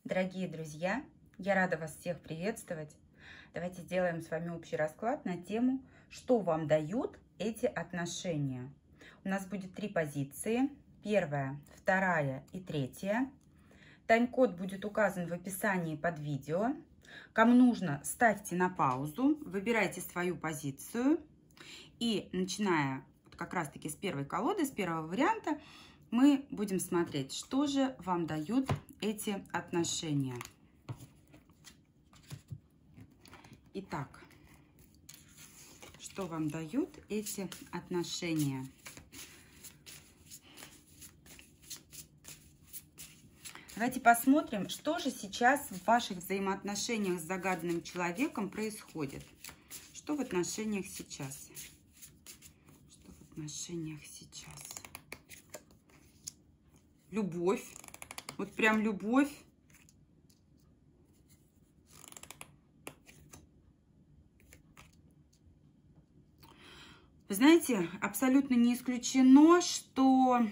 Дорогие друзья, я рада вас всех приветствовать. Давайте сделаем с вами общий расклад на тему, что вам дают эти отношения. У нас будет 3 позиции. Первая, вторая и третья. Тайм-код будет указан в описании под видео. Кому нужно, ставьте на паузу, выбирайте свою позицию. И начиная как раз-таки с первой колоды, с первого варианта, мы будем смотреть, что же вам дают эти отношения. Итак, что вам дают эти отношения? Давайте посмотрим, что же сейчас в ваших взаимоотношениях с загаданным человеком происходит. Что в отношениях сейчас? Что в отношениях сейчас? Любовь. Вот прям любовь. Вы знаете, абсолютно не исключено, что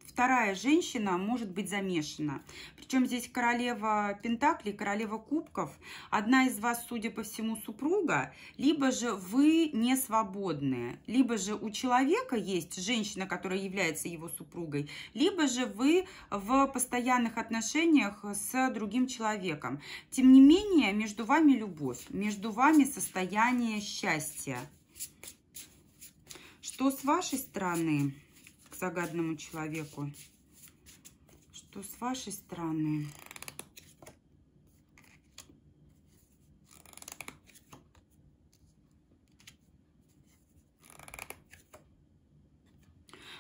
вторая женщина может быть замешана. Причем здесь королева пентаклей, королева кубков. Одна из вас, судя по всему, супруга, либо же вы не свободные, либо же у человека есть женщина, которая является его супругой, либо же вы в постоянных отношениях с другим человеком. Тем не менее, между вами любовь, между вами состояние счастья. Что с вашей стороны к загаданному человеку? Что с вашей стороны?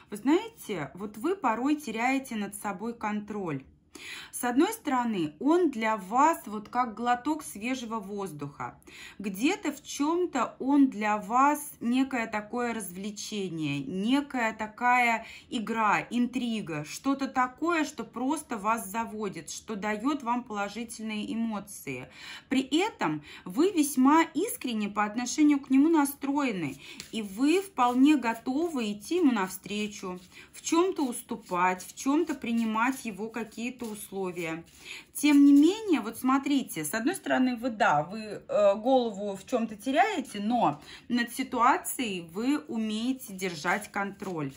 Вы знаете, вот вы порой теряете над собой контроль. С одной стороны, он для вас вот как глоток свежего воздуха. Где-то в чем-то он для вас некое такое развлечение, некая такая игра, интрига, что-то такое, что просто вас заводит, что дает вам положительные эмоции. При этом вы весьма искренне по отношению к нему настроены, и вы вполне готовы идти ему навстречу, в чем-то уступать, в чем-то принимать его какие-то условия. Тем не менее, вот смотрите, с одной стороны, вы голову в чем-то теряете, но над ситуацией вы умеете держать контроль.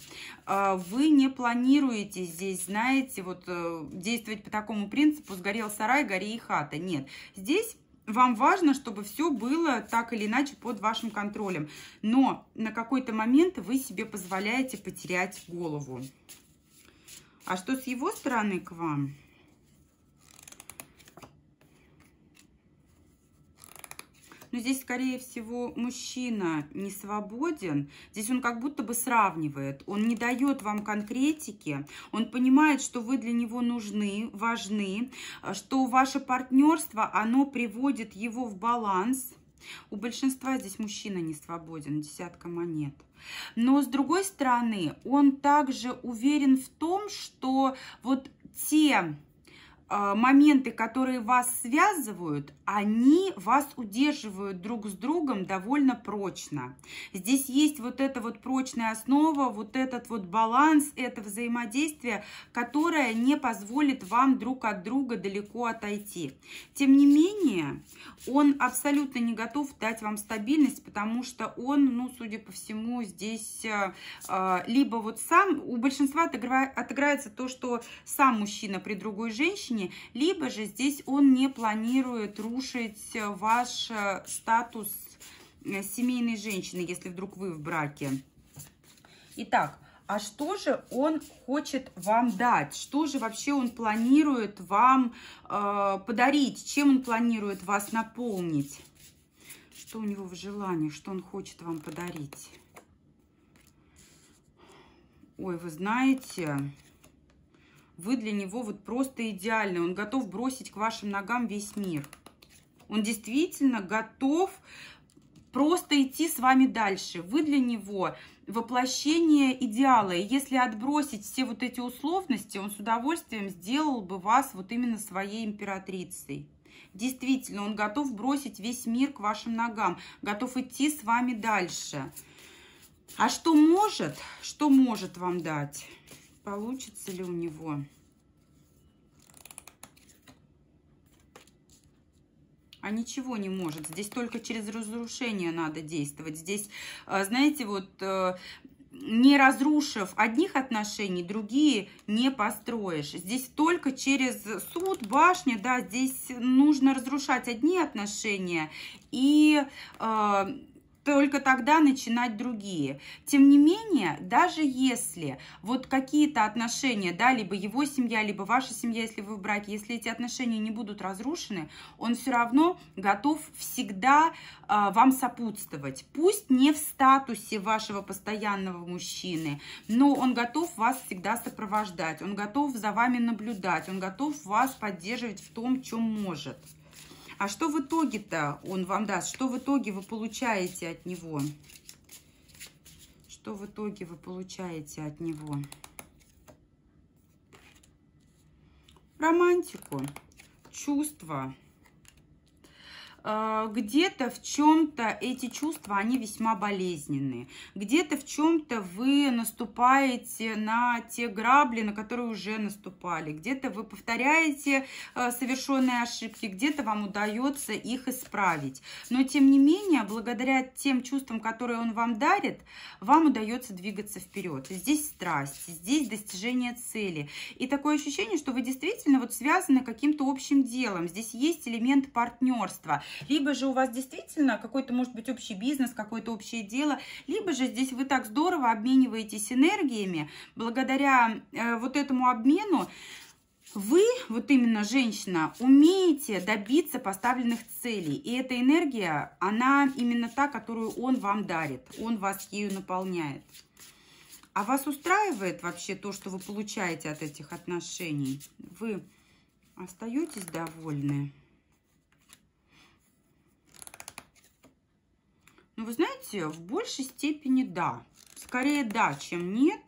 Вы не планируете здесь, знаете, вот действовать по такому принципу: сгорел сарай, гори и хата. Нет, здесь вам важно, чтобы все было так или иначе под вашим контролем. Но на какой-то момент вы себе позволяете потерять голову. А что с его стороны к вам? Но здесь, скорее всего, мужчина не свободен. Здесь он как будто бы сравнивает. Он не дает вам конкретики. Он понимает, что вы для него нужны, важны, что ваше партнерство, оно приводит его в баланс. У большинства здесь мужчина не свободен, десятка монет. Но, с другой стороны, он также уверен в том, что вот те моменты, которые вас связывают, они вас удерживают друг с другом довольно прочно. Здесь есть вот эта вот прочная основа, вот этот вот баланс, это взаимодействие, которое не позволит вам друг от друга далеко отойти. Тем не менее, он абсолютно не готов дать вам стабильность, потому что он, ну, судя по всему, здесь либо вот сам, у большинства отыграется то, что сам мужчина при другой женщине, либо же здесь он не планирует рушить ваш статус семейной женщины, если вдруг вы в браке. Итак, а что же он хочет вам дать? Что же вообще он планирует вам подарить? Чем он планирует вас наполнить? Что у него в желании? Что он хочет вам подарить? Ой, вы знаете, вы для него вот просто идеальны. Он готов бросить к вашим ногам весь мир. Он действительно готов просто идти с вами дальше. Вы для него воплощение идеала. И если отбросить все вот эти условности, он с удовольствием сделал бы вас вот именно своей императрицей. Действительно, он готов бросить весь мир к вашим ногам, готов идти с вами дальше. А что может вам дать? Получится ли у него? А ничего не может. Здесь только через разрушение надо действовать. Здесь, знаете, вот не разрушив одних отношений, другие не построишь. Здесь только через суд, башня, да, здесь нужно разрушать одни отношения и только тогда начинать другие. Тем не менее, даже если вот какие-то отношения, да, либо его семья, либо ваша семья, если вы в браке, если эти отношения не будут разрушены, он все равно готов всегда вам сопутствовать. Пусть не в статусе вашего постоянного мужчины, но он готов вас всегда сопровождать, он готов за вами наблюдать, он готов вас поддерживать в том, чем может. А что в итоге-то он вам даст? Что в итоге вы получаете от него? Что в итоге вы получаете от него? Романтику, чувства. Где-то в чем-то эти чувства, они весьма болезненные. Где-то в чем-то вы наступаете на те грабли, на которые уже наступали. Где-то вы повторяете совершенные ошибки, где-то вам удается их исправить. Но тем не менее, благодаря тем чувствам, которые он вам дарит, вам удается двигаться вперед. Здесь страсть, здесь достижение цели. И такое ощущение, что вы действительно вот связаны каким-то общим делом. Здесь есть элемент партнерства. Либо же у вас действительно какой-то, может быть, общий бизнес, какое-то общее дело, либо же здесь вы так здорово обмениваетесь энергиями. Благодаря вот этому обмену вы, вот именно женщина, умеете добиться поставленных целей. И эта энергия, она именно та, которую он вам дарит. Он вас ею наполняет. А вас устраивает вообще то, что вы получаете от этих отношений? Вы остаетесь довольны? Ну, вы знаете, в большей степени да. Скорее да, чем нет.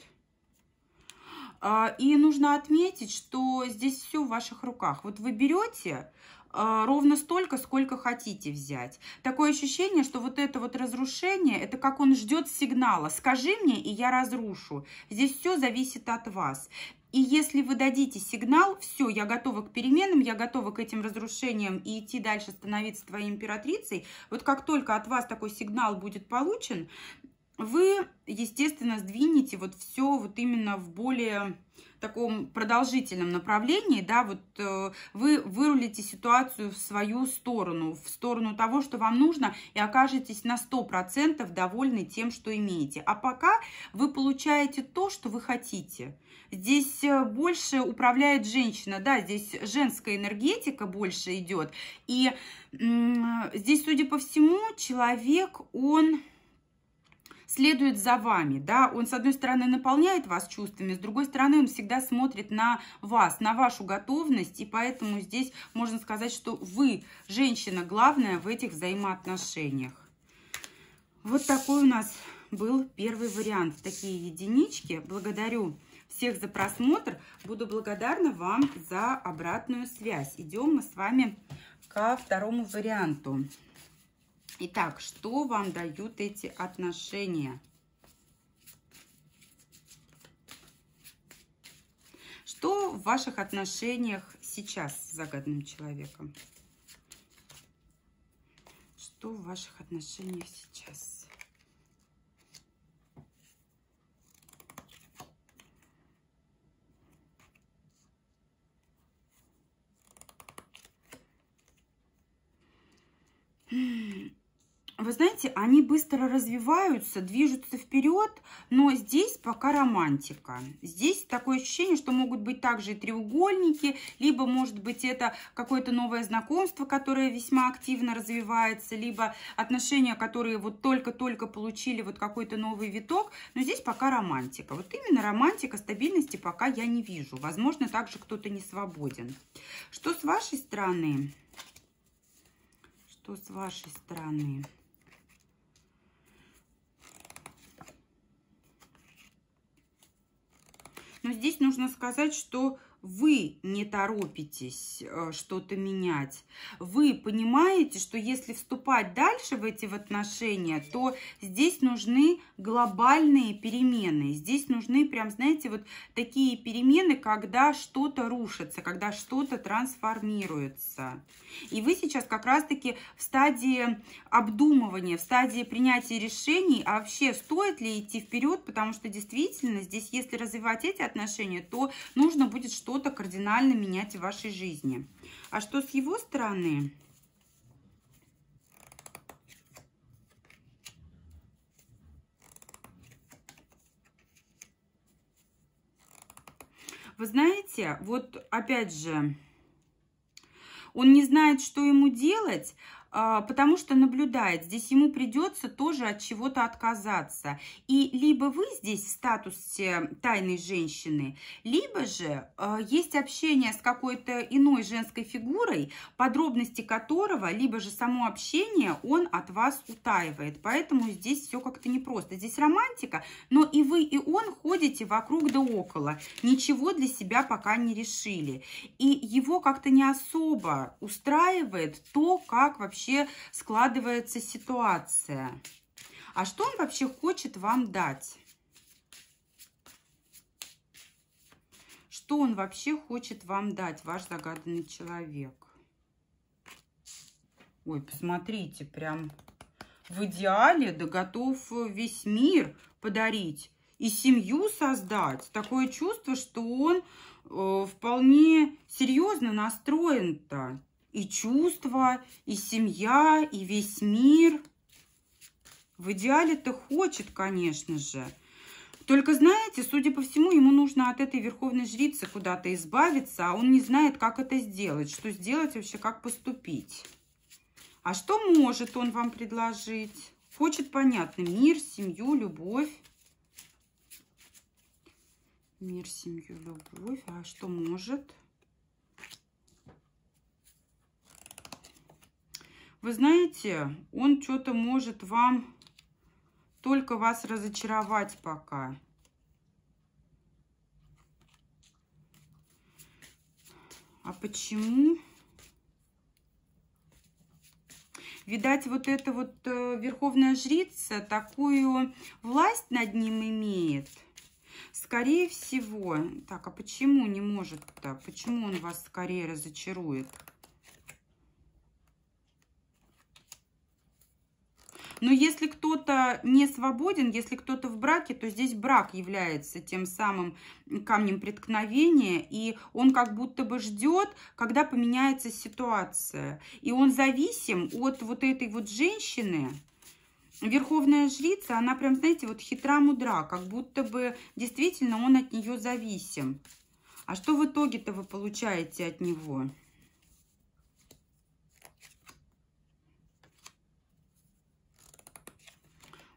И нужно отметить, что здесь все в ваших руках. Вот вы берете ровно столько, сколько хотите взять. Такое ощущение, что вот это вот разрушение, это как он ждет сигнала. Скажи мне, и я разрушу. Здесь все зависит от вас. И если вы дадите сигнал, все, я готова к переменам, я готова к этим разрушениям и идти дальше становиться твоей императрицей, вот как только от вас такой сигнал будет получен, вы, естественно, сдвинете вот все вот именно в более таком продолжительном направлении, да, вот вы вырулите ситуацию в свою сторону, в сторону того, что вам нужно, и окажетесь на 100% довольны тем, что имеете. А пока вы получаете то, что вы хотите. Здесь больше управляет женщина, да, здесь женская энергетика больше идет. И здесь, судя по всему, человек, он следует за вами, да, он, с одной стороны, наполняет вас чувствами, с другой стороны, он всегда смотрит на вас, на вашу готовность, и поэтому здесь можно сказать, что вы, женщина, главная в этих взаимоотношениях. Вот такой у нас был первый вариант, такие единички. Благодарю всех за просмотр, буду благодарна вам за обратную связь. Идем мы с вами ко второму варианту. Итак, что вам дают эти отношения? Что в ваших отношениях сейчас с загаданным человеком? Что в ваших отношениях сейчас? Вы знаете, они быстро развиваются, движутся вперед, но здесь пока романтика. Здесь такое ощущение, что могут быть также и треугольники, либо, может быть, это какое-то новое знакомство, которое весьма активно развивается, либо отношения, которые вот только-только получили вот какой-то новый виток, но здесь пока романтика. Вот именно романтика, стабильности пока я не вижу. Возможно, также кто-то не свободен. Что с вашей стороны? Что с вашей стороны? Но здесь нужно сказать, что вы не торопитесь что-то менять. Вы понимаете, что если вступать дальше в эти отношения, то здесь нужны глобальные перемены. Здесь нужны прям, знаете, вот такие перемены, когда что-то рушится, когда что-то трансформируется. И вы сейчас как раз-таки в стадии обдумывания, в стадии принятия решений, а вообще стоит ли идти вперед, потому что действительно здесь, если развивать эти отношения, то нужно будет что-то кардинально менять в вашей жизни. А что с его стороны? Вы знаете, вот опять же, он не знает, что ему делать, потому что наблюдает. Здесь ему придется тоже от чего-то отказаться. И либо вы здесь в статусе тайной женщины, либо же есть общение с какой-то иной женской фигурой, подробности которого, либо же само общение он от вас утаивает. Поэтому здесь все как-то непросто. Здесь романтика, но и вы, и он ходите вокруг да около. Ничего для себя пока не решили. И его как-то не особо устраивает то, как вообще складывается ситуация. А что он вообще хочет вам дать? Что он вообще хочет вам дать, ваш загаданный человек? Ой, посмотрите, прям в идеале, да готов весь мир подарить и семью создать. Такое чувство, что он вполне серьезно настроен-то. И чувства, и семья, и весь мир. В идеале-то хочет, конечно же. Только, знаете, судя по всему, ему нужно от этой верховной жрицы куда-то избавиться, а он не знает, как это сделать. Что сделать вообще, как поступить. А что может он вам предложить? Хочет, понятно, мир, семью, любовь. Мир, семью, любовь. А что может? Вы знаете, он что-то может вам только вас разочаровать пока. А почему? Видать, вот эта вот верховная жрица такую власть над ним имеет. Скорее всего. Так, а почему не может-то? Почему он вас скорее разочарует? Но если кто-то не свободен, если кто-то в браке, то здесь брак является тем самым камнем преткновения, и он как будто бы ждет, когда поменяется ситуация. И он зависим от вот этой вот женщины. Верховная жрица, она прям, знаете, вот хитра-мудра, как будто бы действительно он от нее зависим. А что в итоге-то вы получаете от него?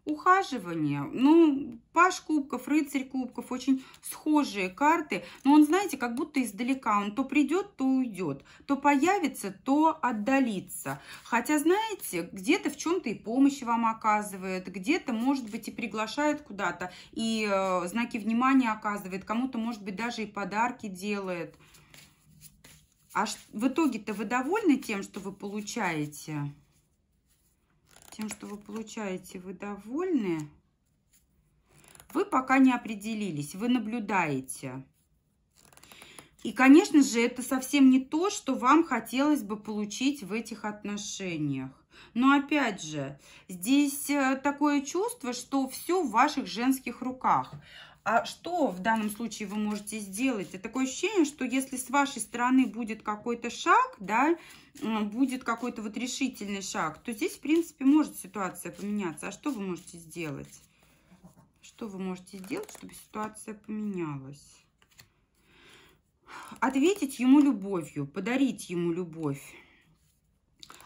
Ухаживание. Ну, паж кубков, рыцарь кубков, очень схожие карты. Но он, знаете, как будто издалека. Он то придет, то уйдет. То появится, то отдалится. Хотя, знаете, где-то в чем-то и помощь вам оказывает. Где-то, может быть, и приглашает куда-то. И знаки внимания оказывает. Кому-то, может быть, даже и подарки делает. А в итоге-то вы довольны тем, что вы получаете? Тем, что вы получаете, вы довольны? Вы пока не определились, вы наблюдаете. И, конечно же, это совсем не то, что вам хотелось бы получить в этих отношениях. Но, опять же, здесь такое чувство, что все в ваших женских руках. А что в данном случае вы можете сделать? Это такое ощущение, что если с вашей стороны будет какой-то шаг, да, будет какой-то вот решительный шаг, то здесь, в принципе, может ситуация поменяться. А что вы можете сделать? Что вы можете сделать, чтобы ситуация поменялась? Ответить ему любовью, подарить ему любовь.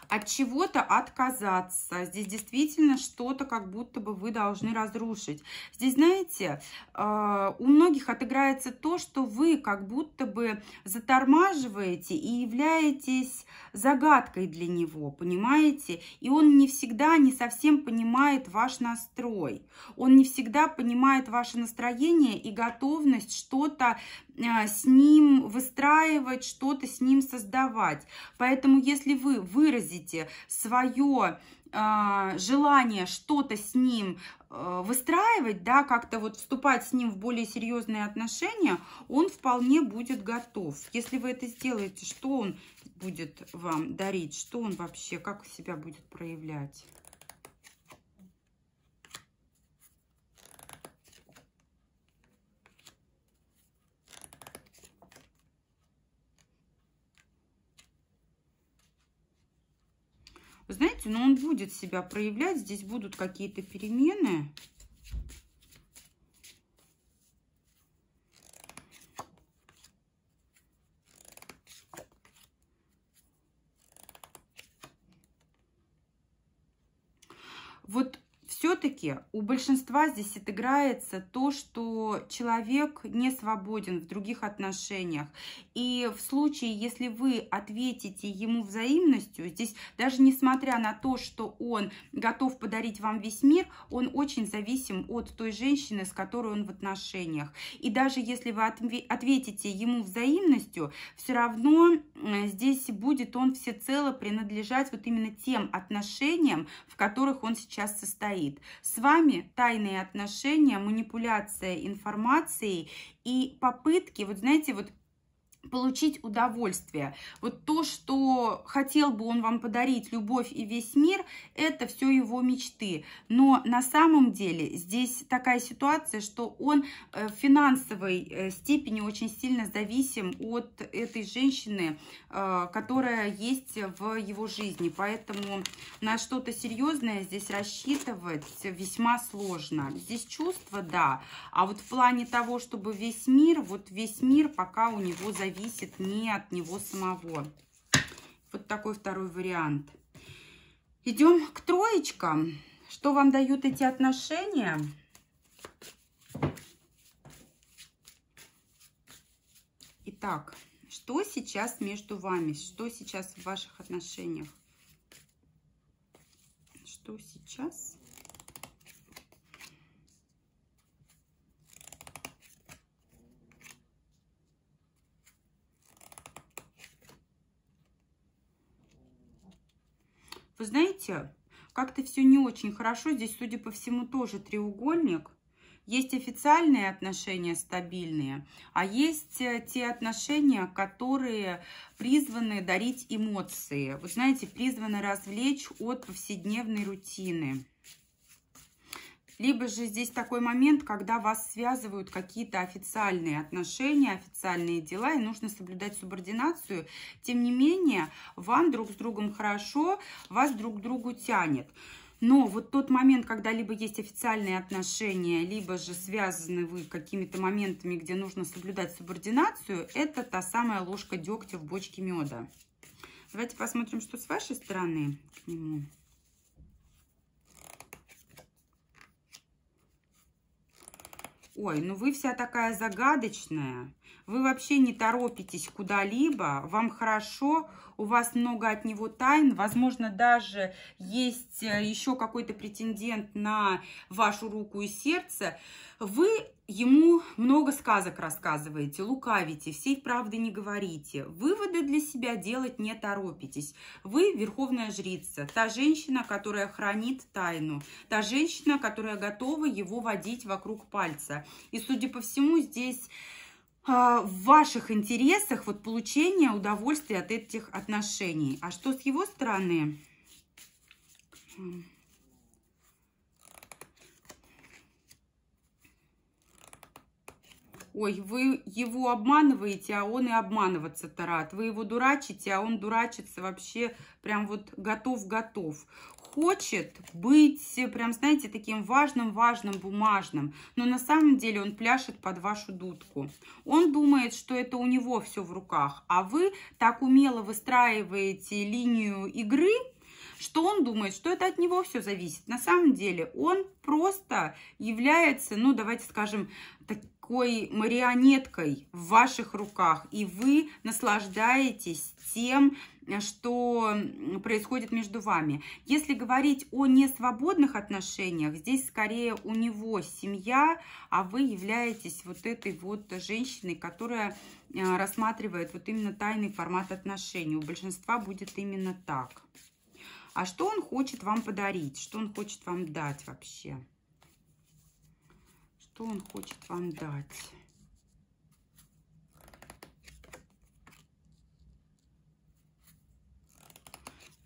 от чего-то отказаться. Здесь действительно что-то как будто бы вы должны разрушить. Здесь, знаете, у многих отыграется то, что вы как будто бы затормаживаете и являетесь загадкой для него, понимаете? И он не всегда, не совсем понимает ваш настрой. Он не всегда понимает ваше настроение и готовность что-то с ним выстраивать, что-то с ним создавать. Поэтому если вы выразите свое желание что-то с ним выстраивать, да, как-то вот вступать с ним в более серьезные отношения, он вполне будет готов. Если вы это сделаете, что он будет вам дарить, что он вообще, как себя будет проявлять? Вы знаете, но он будет себя проявлять, здесь будут какие-то перемены. Вот все-таки у большинства здесь отыграется то, что человек не свободен в других отношениях. И в случае, если вы ответите ему взаимностью, здесь даже несмотря на то, что он готов подарить вам весь мир, он очень зависим от той женщины, с которой он в отношениях. И даже если вы ответите ему взаимностью, все равно здесь будет он всецело принадлежать вот именно тем отношениям, в которых он сейчас состоит. С вами тайные отношения, манипуляция информацией и попытки, вот знаете, вот получить удовольствие. Вот то, что хотел бы он вам подарить, любовь и весь мир, это все его мечты. Но на самом деле здесь такая ситуация, что он в финансовой степени очень сильно зависим от этой женщины, которая есть в его жизни. Поэтому на что-то серьезное здесь рассчитывать весьма сложно. Здесь чувства, да. А вот в плане того, чтобы весь мир, вот весь мир пока у него зависит не от него самого. Вот такой второй вариант. Идем к троечкам. Что вам дают эти отношения? Итак, что сейчас между вами? Что сейчас в ваших отношениях? Что сейчас? Вы знаете, как-то все не очень хорошо. Здесь, судя по всему, тоже треугольник. Есть официальные отношения, стабильные, а есть те отношения, которые призваны дарить эмоции. Вы знаете, призваны развлечь от повседневной рутины. Либо же здесь такой момент, когда вас связывают какие-то официальные отношения, официальные дела, и нужно соблюдать субординацию. Тем не менее, вам друг с другом хорошо, вас друг к другу тянет. Но вот тот момент, когда либо есть официальные отношения, либо же связаны вы какими-то моментами, где нужно соблюдать субординацию, это та самая ложка дегтя в бочке меда. Давайте посмотрим, что с вашей стороны к нему. Ой, ну вы вся такая загадочная. Вы вообще не торопитесь куда-либо. Вам хорошо, у вас много от него тайн. Возможно, даже есть еще какой-то претендент на вашу руку и сердце. Вы ему много сказок рассказываете, лукавите, всей правды не говорите. Выводы для себя делать не торопитесь. Вы верховная жрица, та женщина, которая хранит тайну, та женщина, которая готова его водить вокруг пальца. И, судя по всему, здесь в ваших интересах вот получение удовольствия от этих отношений. А что с его стороны? Ой, вы его обманываете, а он и обманываться-то рад. Вы его дурачите, а он дурачится вообще прям вот готов-готов. Хочет быть прям, знаете, таким важным-важным, бумажным. Но на самом деле он пляшет под вашу дудку. Он думает, что это у него все в руках. А вы так умело выстраиваете линию игры, что он думает, что это от него все зависит. На самом деле он просто является, ну, давайте скажем, такой марионеткой в ваших руках, и вы наслаждаетесь тем, что происходит между вами. Если говорить о несвободных отношениях, здесь скорее у него семья, а вы являетесь вот этой вот женщиной, которая рассматривает вот именно тайный формат отношений. У большинства будет именно так. А что он хочет вам подарить? Что он хочет вам дать вообще? Что он хочет вам дать?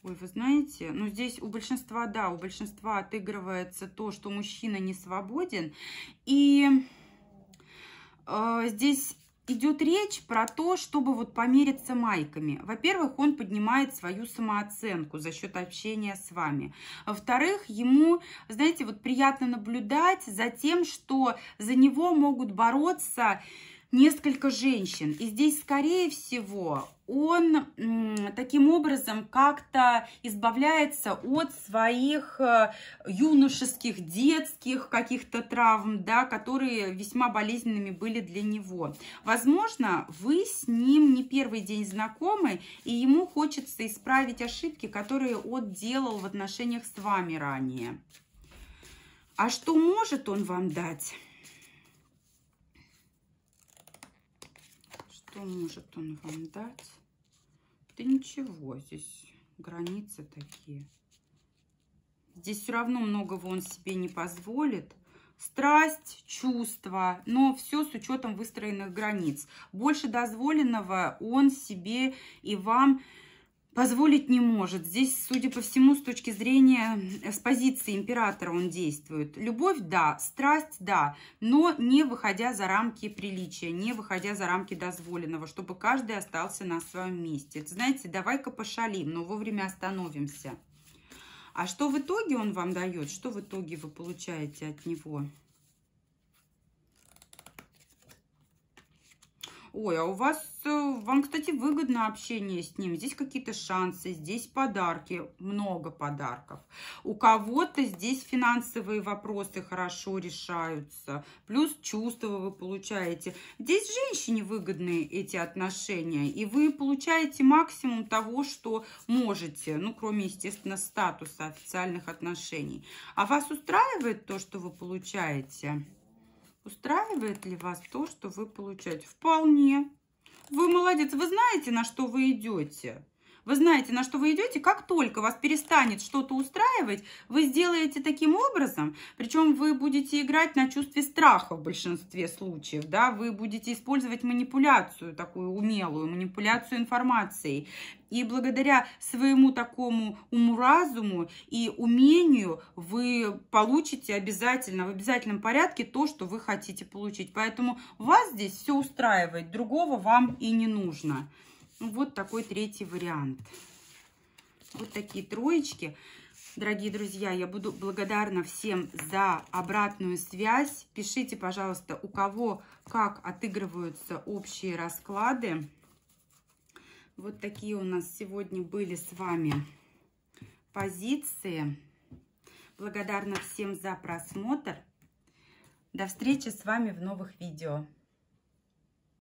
Ой, вы знаете, ну здесь у большинства, да, у большинства отыгрывается то, что мужчина не свободен. И здесь идет речь про то, чтобы вот помериться майками. Во-первых, он поднимает свою самооценку за счет общения с вами. Во-вторых, ему, знаете, вот приятно наблюдать за тем, что за него могут бороться несколько женщин. И здесь, скорее всего, он таким образом как-то избавляется от своих юношеских, детских каких-то травм, да, которые весьма болезненными были для него. Возможно, вы с ним не первый день знакомы, и ему хочется исправить ошибки, которые он делал в отношениях с вами ранее. А что может он вам дать? Что может он вам дать? Да ничего, здесь границы такие. Здесь все равно многого он себе не позволит. Страсть, чувства, но все с учетом выстроенных границ. Больше дозволенного он себе и вам позволить не может. Здесь, судя по всему, с точки зрения, с позиции императора он действует. Любовь, да, страсть, да, но не выходя за рамки приличия, не выходя за рамки дозволенного, чтобы каждый остался на своем месте. Это, знаете, давай-ка пошалим, но вовремя остановимся. А что в итоге он вам дает? Что в итоге вы получаете от него? Ой, а у вас, вам, кстати, выгодно общение с ним. Здесь какие-то шансы, здесь подарки, много подарков. У кого-то здесь финансовые вопросы хорошо решаются. Плюс чувства вы получаете. Здесь женщине выгодны эти отношения. И вы получаете максимум того, что можете. Ну, кроме, естественно, статуса официальных отношений. А вас устраивает то, что вы получаете? Устраивает ли вас то, что вы получаете? Вполне. Вы молодец. Вы знаете, на что вы идете. Вы знаете, на что вы идете. Как только вас перестанет что-то устраивать, вы сделаете таким образом. Причем вы будете играть на чувстве страха в большинстве случаев. Да? Вы будете использовать манипуляцию, такую умелую манипуляцию информацией. И благодаря своему такому уму-разуму и умению вы получите обязательно, в обязательном порядке то, что вы хотите получить. Поэтому вас здесь все устраивает, другого вам и не нужно. Вот такой третий вариант. Вот такие троечки. Дорогие друзья, я буду благодарна всем за обратную связь. Пишите, пожалуйста, у кого как отыгрываются общие расклады. Вот такие у нас сегодня были с вами позиции. Благодарна всем за просмотр. До встречи с вами в новых видео.